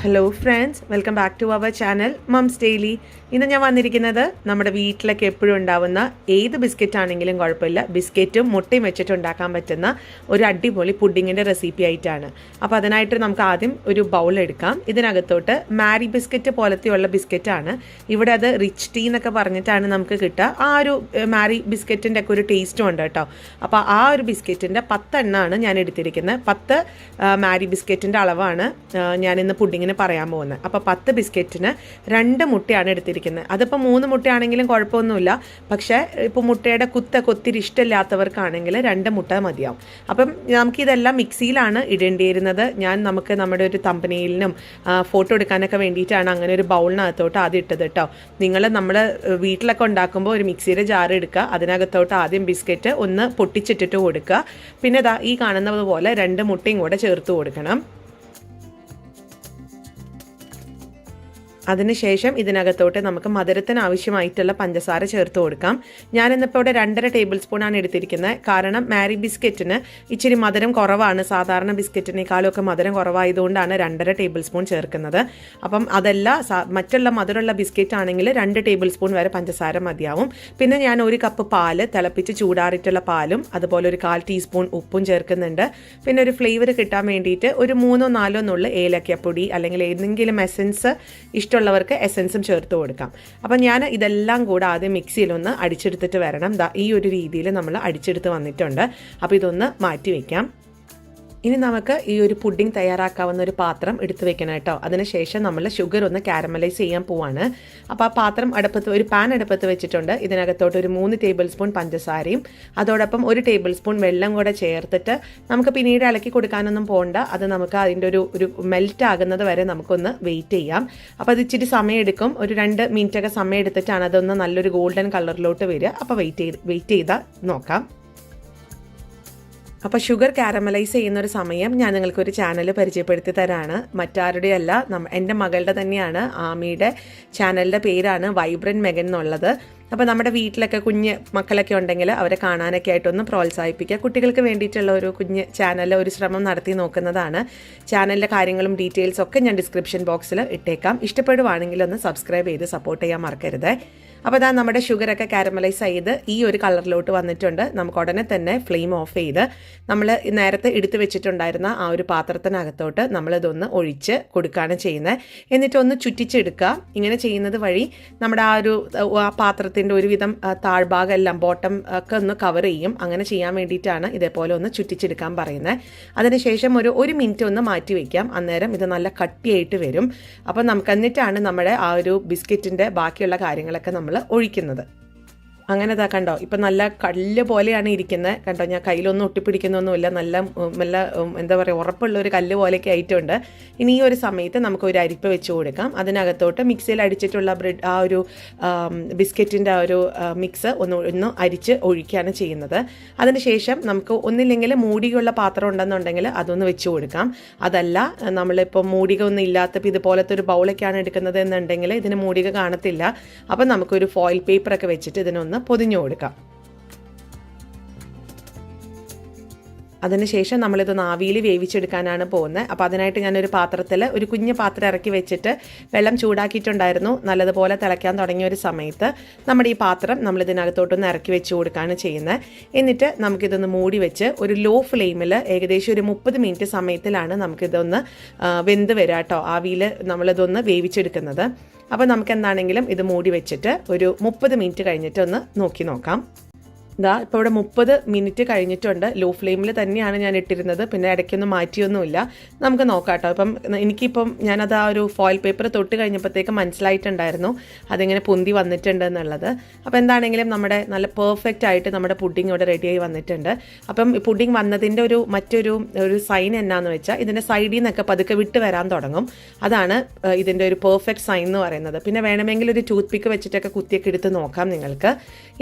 Hello friends, welcome back to our channel mums daily. ഇന്ന് ഞാൻ വന്നിരിക്കുന്നത് നമ്മുടെ വീട്ടിലൊക്കെ എപ്പോഴും ഉണ്ടാവുന്ന ഏത് ബിസ്ക്കറ്റ് ആണെങ്കിലും കുഴപ്പമില്ല, ബിസ്ക്കറ്റും മുട്ടയും വെച്ചിട്ട് ഉണ്ടാക്കാൻ പറ്റുന്ന ഒരു അടിപൊളി പുഡിങ്ങിൻ്റെ റെസിപ്പി ആയിട്ടാണ്. അപ്പോൾ അതിനായിട്ട് നമുക്ക് ആദ്യം ഒരു ബൗൾ എടുക്കാം. ഇതിനകത്തോട്ട് മാരി ബിസ്ക്കറ്റ് പോലത്തെയുള്ള ബിസ്ക്കറ്റാണ്. ഇവിടെ അത് റിച്ച് ടീ എന്നൊക്കെ പറഞ്ഞിട്ടാണ് നമുക്ക് കിട്ടുക. ആ ഒരു മാരി ബിസ്ക്കറ്റിൻ്റെ ഒക്കെ ഒരു ടേസ്റ്റും ഉണ്ട് കേട്ടോ. അപ്പോൾ ആ ഒരു ബിസ്ക്കറ്റിൻ്റെ 10 എണ്ണമാണ് ഞാൻ എടുത്തിരിക്കുന്നത്. 10 മാരി ബിസ്ക്കറ്റിൻ്റെ അളവാണ് ഞാനിന്ന് പുഡിങ്ങിന് പറയാൻ പോകുന്നത്. അപ്പോൾ 10 ബിസ്ക്കറ്റിന് 2 മുട്ടയാണ് എടുത്തിരിക്കുന്നത്. അതിപ്പോൾ 3 മുട്ടയാണെങ്കിലും കുഴപ്പമൊന്നുമില്ല. പക്ഷേ ഇപ്പോൾ മുട്ടയുടെ ഒത്തിരി ഇഷ്ടമില്ലാത്തവർക്കാണെങ്കിൽ 2 മുട്ട മതിയാവും. അപ്പം നമുക്കിതെല്ലാം മിക്സിയിലാണ് ഇടേണ്ടിയിരുന്നത്. നമുക്ക് നമ്മുടെ ഒരു തമ്പനെയിലിനും ഫോട്ടോ എടുക്കാനൊക്കെ വേണ്ടിയിട്ടാണ് അങ്ങനെ ഒരു ബൗളിനകത്തോട്ട് ആദ്യം ഇട്ടത് കേട്ടോ. നമ്മൾ വീട്ടിലൊക്കെ ഉണ്ടാക്കുമ്പോൾ ഒരു മിക്സിയുടെ ജാർ എടുക്കുക, അതിനകത്തോട്ട് ആദ്യം ബിസ്ക്കറ്റ് ഒന്ന് പൊട്ടിച്ചിട്ടിട്ട് കൊടുക്കുക. പിന്നെ ഈ കാണുന്നത് പോലെ 2 മുട്ടയും കൂടെ ചേർത്ത് കൊടുക്കണം. അതിനുശേഷം ഇതിനകത്തോട്ട് നമുക്ക് മധുരത്തിന് ആവശ്യമായിട്ടുള്ള പഞ്ചസാര ചേർത്ത് കൊടുക്കാം. ഞാനിന്നിപ്പോൾ ഇവിടെ 2.5 ടേബിൾ സ്പൂണാണ് എടുത്തിരിക്കുന്നത്. കാരണം മാരി ബിസ്ക്കറ്റിന് ഇച്ചിരി മധുരം കുറവാണ്. സാധാരണ ബിസ്ക്കറ്റിനേക്കാളൊക്കെ മധുരം കുറവായതുകൊണ്ടാണ് 2.5 ടേബിൾ സ്പൂൺ ചേർക്കുന്നത്. അപ്പം അതല്ല, മറ്റുള്ള മധുരമുള്ള ബിസ്ക്കറ്റ് ആണെങ്കിൽ 2 ടേബിൾ സ്പൂൺ വരെ പഞ്ചസാര മതിയാവും. പിന്നെ ഞാൻ 1 കപ്പ് പാല്, തിളപ്പിച്ച് ചൂടാറിയിട്ടുള്ള പാലും അതുപോലെ ഒരു 1/4 ടീസ്പൂൺ ഉപ്പും ചേർക്കുന്നുണ്ട്. പിന്നെ ഒരു ഫ്ലേവർ കിട്ടാൻ വേണ്ടിയിട്ട് ഒരു 3-4 നുള്ള ഏലക്കപ്പൊടി അല്ലെങ്കിൽ ഏതെങ്കിലും എസൻസ് ഇഷ്ടമുള്ളവർക്ക് എസൻസും ചേർത്ത് കൊടുക്കാം. അപ്പം ഞാൻ ഇതെല്ലാം കൂടെ ആദ്യം മിക്സിയിലൊന്ന് അടിച്ചെടുത്തിട്ട് വരണം. ഈ ഒരു രീതിയിൽ നമ്മൾ അടിച്ചെടുത്ത് വന്നിട്ടുണ്ട്. അപ്പോൾ ഇതൊന്ന് മാറ്റി വയ്ക്കാം. ഇനി നമുക്ക് ഈ ഒരു പുഡിംഗ് തയ്യാറാക്കാവുന്ന ഒരു പാത്രം എടുത്ത് വെക്കണം കേട്ടോ. അതിനുശേഷം നമ്മൾ ഷുഗർ ഒന്ന് കാരമലൈസ് ചെയ്യാൻ പോവാണ്. അപ്പോൾ ആ പാത്രം ഒരു പാൻ അടുപ്പത്ത് വെച്ചിട്ടുണ്ട്. ഇതിനകത്തോട്ട് ഒരു 3 ടേബിൾ സ്പൂൺ പഞ്ചസാരയും അതോടൊപ്പം 1 ടേബിൾ സ്പൂൺ വെള്ളം കൂടെ ചേർത്തിട്ട് നമുക്ക് പിന്നീട് ഇളക്കി കൊടുക്കാനൊന്നും പോകണ്ട. അത് നമുക്ക് അതിൻ്റെ ഒരു മെൽറ്റ് ആകുന്നത് വരെ നമുക്കൊന്ന് വെയിറ്റ് ചെയ്യാം. അപ്പോൾ അത് ഇച്ചിരി സമയം എടുക്കും. ഒരു 2 മിനിറ്റൊക്കെ സമയം എടുത്തിട്ടാണ് അതൊന്ന് നല്ലൊരു ഗോൾഡൻ കളറിലോട്ട് വരിക. അപ്പോൾ വെയിറ്റ് ചെയ്താൽ നോക്കാം. അപ്പോൾ ഷുഗർ കാരമലൈസ് ചെയ്യുന്നൊരു സമയം ഞാൻ നിങ്ങൾക്കൊരു ചാനൽ പരിചയപ്പെടുത്തി തരാണ്. മറ്റാരുടെയല്ല, എൻ്റെ മകളുടെ തന്നെയാണ്. ആമിയുടെ ചാനലിൻ്റെ പേരാണ് വൈബ്രൻറ്റ് മെഗൻ എന്നുള്ളത്. അപ്പോൾ നമ്മുടെ വീട്ടിലൊക്കെ കുഞ്ഞ് മക്കളൊക്കെ ഉണ്ടെങ്കിൽ അവരെ കാണാനൊക്കെ ആയിട്ടൊന്ന് പ്രോത്സാഹിപ്പിക്കുക. കുട്ടികൾക്ക് വേണ്ടിയിട്ടുള്ള ഒരു കുഞ്ഞ് ചാനൽ ഒരു ശ്രമം നടത്തി നോക്കുന്നതാണ്. ചാനലിൻ്റെ കാര്യങ്ങളും ഡീറ്റെയിൽസും ഒക്കെ ഞാൻ ഡിസ്ക്രിപ്ഷൻ ബോക്സിൽ ഇട്ടേക്കാം. ഇഷ്ടപ്പെടുവാണെങ്കിൽ ഒന്ന് സബ്സ്ക്രൈബ് ചെയ്ത് സപ്പോർട്ട് ചെയ്യാൻ മറക്കരുത്. അപ്പോൾ അതാ നമ്മുടെ ഷുഗറൊക്കെ കാരമലൈസ് ചെയ്ത് ഈ ഒരു കളറിലോട്ട് വന്നിട്ടുണ്ട്. നമുക്ക് ഉടനെ തന്നെ ഫ്ലെയിം ഓഫ് ചെയ്ത് നമ്മൾ നേരത്തെ എടുത്തു വെച്ചിട്ടുണ്ടായിരുന്ന ആ ഒരു പാത്രത്തിനകത്തോട്ട് നമ്മളിതൊന്ന് ഒഴിച്ച് കൊടുക്കുകയാണ് ചെയ്യുന്നത്. എന്നിട്ടൊന്ന് ചുറ്റിച്ചെടുക്കുക. ഇങ്ങനെ ചെയ്യുന്നത് വഴി നമ്മുടെ ആ പാത്രത്തിൻ്റെ ഒരുവിധം താഴ്ഭാഗം എല്ലാം ബോട്ടം ഒക്കെ ഒന്ന് കവർ ചെയ്യും. അങ്ങനെ ചെയ്യാൻ വേണ്ടിയിട്ടാണ് ഇതേപോലെ ഒന്ന് ചുറ്റിച്ചെടുക്കാൻ പറയുന്നത്. അതിനുശേഷം ഒരു മിനിറ്റ് ഒന്ന് മാറ്റി വയ്ക്കാം. അന്നേരം ഇത് നല്ല കട്ടിയായിട്ട് വരും. അപ്പോൾ എന്നിട്ടാണ് നമ്മുടെ ആ ഒരു ബിസ്ക്കറ്റിൻ്റെ ബാക്കിയുള്ള കാര്യങ്ങളൊക്കെ നമ്മൾ ഒഴിക്കുന്നത്. അങ്ങനെ കണ്ടോ, ഇപ്പം നല്ല കല്ല് പോലെയാണ് ഇരിക്കുന്നത്. കണ്ടോ, ഞാൻ കയ്യിലൊന്നും ഒട്ടിപ്പിടിക്കുന്നൊന്നുമില്ല. നല്ല എന്താ പറയുക, ഉറപ്പുള്ള ഒരു കല്ല് പോലെയൊക്കെ ആയിട്ടുണ്ട്. ഇനി ഈ ഒരു സമയത്ത് നമുക്ക് ഒരു അരിപ്പ വെച്ച് കൊടുക്കാം. അതിനകത്തോട്ട് മിക്സിയിൽ അടിച്ചിട്ടുള്ള ആ ഒരു ബിസ്ക്കറ്റിൻ്റെ ആ ഒരു മിക്സ് ഒന്ന് അരിച്ച് ഒഴിക്കുകയാണ് ചെയ്യുന്നത്. അതിനുശേഷം നമുക്ക് ഒന്നില്ലെങ്കിൽ മൂടികയുള്ള പാത്രം ഉണ്ടെന്നുണ്ടെങ്കിൽ അതൊന്ന് വെച്ച് കൊടുക്കാം. അതല്ല, നമ്മളിപ്പോൾ മൂടിക ഒന്നും ഇല്ലാത്തപ്പോൾ ഇതുപോലത്തെ ഒരു ബൗളൊക്കെയാണ് എടുക്കുന്നത് എന്നുണ്ടെങ്കിൽ ഇതിന് മൂടിക കാണത്തില്ല. അപ്പം നമുക്കൊരു ഫോയിൽ പേപ്പറൊക്കെ വെച്ചിട്ട് ഇതിനൊന്ന് പൊതിഞ്ഞു കൊടുക്കാം. അതിനുശേഷം നമ്മളിതൊന്ന് ആവിയിൽ വേവിച്ചെടുക്കാനാണ് പോകുന്നത്. അപ്പോൾ അതിനായിട്ട് ഞാനൊരു പാത്രത്തിൽ ഒരു കുഞ്ഞ് പാത്രം ഇറക്കി വെച്ചിട്ട് വെള്ളം ചൂടാക്കിയിട്ടുണ്ടായിരുന്നു. നല്ലതുപോലെ തിളയ്ക്കാൻ തുടങ്ങിയ ഒരു സമയത്ത് നമ്മുടെ ഈ പാത്രം നമ്മളിതിനകത്തോട്ടൊന്ന് ഇറക്കി വെച്ച് കൊടുക്കുകയാണ് ചെയ്യുന്നത്. എന്നിട്ട് നമുക്കിതൊന്ന് മൂടി വെച്ച് ഒരു ലോ ഫ്ലെയിമിൽ ഏകദേശം ഒരു 30 മിനിറ്റ് സമയത്തിലാണ് നമുക്കിതൊന്ന് വെന്ത് വരിക കേട്ടോ. ആവിയിൽ നമ്മളിതൊന്ന് വേവിച്ചെടുക്കുന്നത്. അപ്പോൾ നമുക്ക് എന്താണെങ്കിലും ഇത് മൂടി വെച്ചിട്ട് ഒരു 30 മിനിറ്റ് കഴിഞ്ഞിട്ട് ഒന്ന് നോക്കാം. ഇപ്പോൾ ഇവിടെ 30 മിനിറ്റ് കഴിഞ്ഞിട്ടുണ്ട്. ലോ ഫ്ലെയിമിൽ തന്നെയാണ് ഞാൻ ഇട്ടിരുന്നത്. പിന്നെ ഇടയ്ക്കൊന്നും മാറ്റിയൊന്നുമില്ല. നമുക്ക് നോക്കാം കേട്ടോ. എനിക്കിപ്പം ഞാനത് ആ ഒരു ഫോയിൽ പേപ്പർ തൊട്ട് കഴിഞ്ഞപ്പോഴത്തേക്ക് മനസ്സിലായിട്ടുണ്ടായിരുന്നു അതിങ്ങനെ പൊന്തി വന്നിട്ടുണ്ട് എന്നുള്ളത്. അപ്പോൾ എന്താണെങ്കിലും നമ്മുടെ നല്ല പെർഫെക്റ്റ് ആയിട്ട് നമ്മുടെ പുഡിംഗ് ഇവിടെ റെഡിയായി വന്നിട്ടുണ്ട്. അപ്പം പുഡിംഗ് വന്നതിൻ്റെ മറ്റൊരു സൈൻ എന്നാന്ന് വെച്ചാൽ ഇതിൻ്റെ സൈഡിൽ നിന്നൊക്കെ പതുക്കെ വിട്ട് വരാൻ തുടങ്ങും. അതാണ് ഇതിൻ്റെ ഒരു പെർഫെക്റ്റ് സൈൻ എന്ന് പറയുന്നത്. പിന്നെ വേണമെങ്കിൽ ഒരു ടൂത്ത് പിക്ക് വെച്ചിട്ടൊക്കെ കുത്തിയൊക്കെ എടുത്ത് നോക്കാം നിങ്ങൾക്ക്.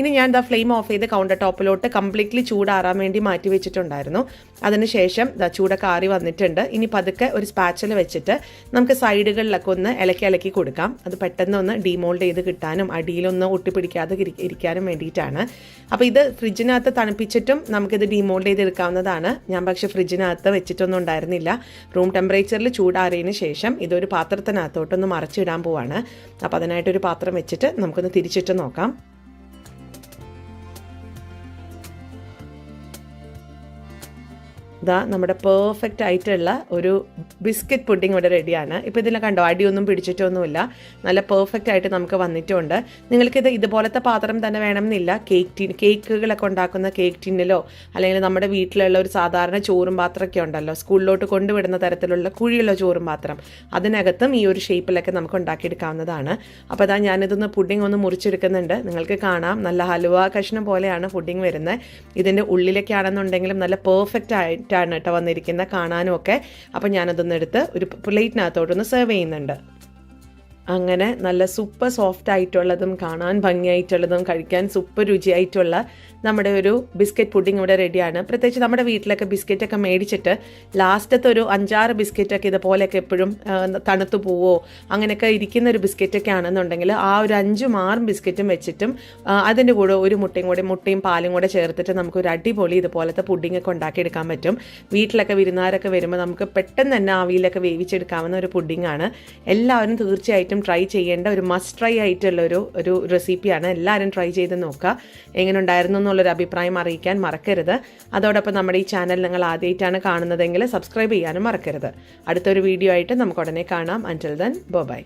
ഇനി ഞാൻ ഫ്ലെയിം ഓഫ് ചെയ്ത് കൗണ്ടർ ടോപ്പിലോട്ട് കംപ്ലീറ്റ്ലി ചൂടാറാൻ വേണ്ടി മാറ്റി വെച്ചിട്ടുണ്ടായിരുന്നു. അതിനുശേഷം ചൂടൊക്കെ ആറി വന്നിട്ടുണ്ട്. ഇനി പതുക്കെ ഒരു സ്പാച്ചിൽ വെച്ചിട്ട് നമുക്ക് സൈഡുകളിലൊക്കെ ഒന്ന് ഇളക്കി കൊടുക്കാം. അത് പെട്ടെന്ന് ഒന്ന് ഡീമോൾഡ് ചെയ്ത് കിട്ടാനും അടിയിലൊന്ന് ഒട്ടിപ്പിടിക്കാതെ ഇരിക്കാനും വേണ്ടിയിട്ടാണ്. അപ്പോൾ ഇത് ഫ്രിഡ്ജിനകത്ത് തണുപ്പിച്ചിട്ടും നമുക്കിത് ഡീമോൾഡ് ചെയ്തെടുക്കാവുന്നതാണ്. ഞാൻ പക്ഷേ ഫ്രിഡ്ജിനകത്ത് വെച്ചിട്ടൊന്നും ഉണ്ടായിരുന്നില്ല. റൂം ടെമ്പറേച്ചറിൽ ചൂടാറിയതിന് ശേഷം ഇതൊരു പാത്രത്തിനകത്തോട്ടൊന്ന് മറച്ചിടാൻ പോവാണ്. അപ്പോൾ അതിനായിട്ടൊരു പാത്രം വെച്ചിട്ട് നമുക്കൊന്ന് തിരിച്ചിട്ട് നോക്കാം. ഇതാ നമ്മുടെ പെർഫെക്റ്റ് ആയിട്ടുള്ള ഒരു ബിസ്ക്കറ്റ് പുഡിംഗ് ഇവിടെ റെഡിയാണ്. ഇപ്പോൾ ഇതിൽ കണ്ടോ, അടിയൊന്നും പിടിച്ചിട്ടൊന്നുമില്ല, നല്ല പെർഫെക്റ്റ് ആയിട്ട് നമുക്ക് വന്നിട്ടുണ്ട്. നിങ്ങൾക്കിത് ഇതുപോലത്തെ പാത്രം തന്നെ വേണമെന്നില്ല. കേക്കുകളൊക്കെ ഉണ്ടാക്കുന്ന കേക്ക് ടിന്നിലോ അല്ലെങ്കിൽ നമ്മുടെ വീട്ടിലുള്ള ഒരു സാധാരണ ചോറും പാത്രമൊക്കെ ഉണ്ടല്ലോ, സ്കൂളിലോട്ട് കൊണ്ടുവിടുന്ന തരത്തിലുള്ള കുഴിയുള്ള ചോറും പാത്രം, അതിനകത്തും ഈ ഒരു ഷേപ്പിലൊക്കെ നമുക്ക് ഉണ്ടാക്കിയെടുക്കാവുന്നതാണ്. അപ്പോൾ അതാ ഞാനിതൊന്ന് പുഡിംഗ് ഒന്ന് മുറിച്ചെടുക്കുന്നുണ്ട്. നിങ്ങൾക്ക് കാണാം നല്ല ഹലുവ കഷ്ണം പോലെയാണ് പുഡിംഗ് വരുന്നത്. ഇതിൻ്റെ ഉള്ളിലൊക്കെ ആണെന്നുണ്ടെങ്കിലും നല്ല പെർഫെക്റ്റ് ആയിട്ടാണ് കേട്ടോ വന്നിരിക്കുന്നത് കാണാനും ഒക്കെ. അപ്പോൾ ഞാനതൊന്ന് എടുത്ത് ഒരു പ്ലേറ്റിനകത്തോട്ടൊന്ന് സെർവ് ചെയ്യുന്നുണ്ട്. അങ്ങനെ നല്ല സൂപ്പർ സോഫ്റ്റ് ആയിട്ടുള്ളതും കാണാൻ ഭംഗിയായിട്ടുള്ളതും കഴിക്കാൻ സൂപ്പർ രുചിയായിട്ടുള്ള നമ്മുടെ ഒരു ബിസ്ക്കറ്റ് പുഡിംഗ് ഇവിടെ റെഡിയാണ്. പ്രത്യേകിച്ച് നമ്മുടെ വീട്ടിലൊക്കെ ബിസ്ക്കറ്റൊക്കെ മേടിച്ചിട്ട് ലാസ്റ്റത്തെ ഒരു 5-6 ബിസ്ക്കറ്റൊക്കെ ഇതുപോലെയൊക്കെ എപ്പോഴും തണുത്തു പോവോ അങ്ങനെയൊക്കെ ഇരിക്കുന്ന ഒരു ബിസ്ക്കറ്റൊക്കെ ആണെന്നുണ്ടെങ്കിൽ ആ ഒരു 5-6 ബിസ്ക്കറ്റും വെച്ചിട്ടും അതിൻ്റെ കൂടെ ഒരു മുട്ടയും പാലും കൂടെ ചേർത്തിട്ട് നമുക്കൊരു അടിപൊളി ഇതുപോലത്തെ പുഡിങ്ങൊക്കെ ഉണ്ടാക്കിയെടുക്കാൻ പറ്റും. വീട്ടിലൊക്കെ വിരുന്നുകാരൊക്കെ വരുമ്പോൾ നമുക്ക് പെട്ടെന്ന് തന്നെ ആവിയിലൊക്കെ വേവിച്ചെടുക്കാവുന്ന ഒരു പുഡിങ്ങാണ്. എല്ലാവരും തീർച്ചയായിട്ടും ട്രൈ ചെയ്യേണ്ട ഒരു മസ്റ്റ് ട്രൈ ആയിട്ടുള്ള ഒരു റെസിപ്പിയാണ്. എല്ലാവരും ട്രൈ ചെയ്ത് നോക്കുക. എങ്ങനെ ഉണ്ടായിരുന്നു എന്നുള്ളൊരു അഭിപ്രായം അറിയിക്കാൻ മറക്കരുത്. അതോടൊപ്പം നമ്മുടെ ഈ ചാനൽ നിങ്ങൾ ആദ്യമായിട്ടാണ് കാണുന്നതെങ്കിൽ സബ്സ്ക്രൈബ് ചെയ്യാനും മറക്കരുത്. അടുത്തൊരു വീഡിയോ ആയിട്ട് നമുക്ക് ഉടനെ കാണാം. അൻറ്റിൽ ദെൻ ബൈ.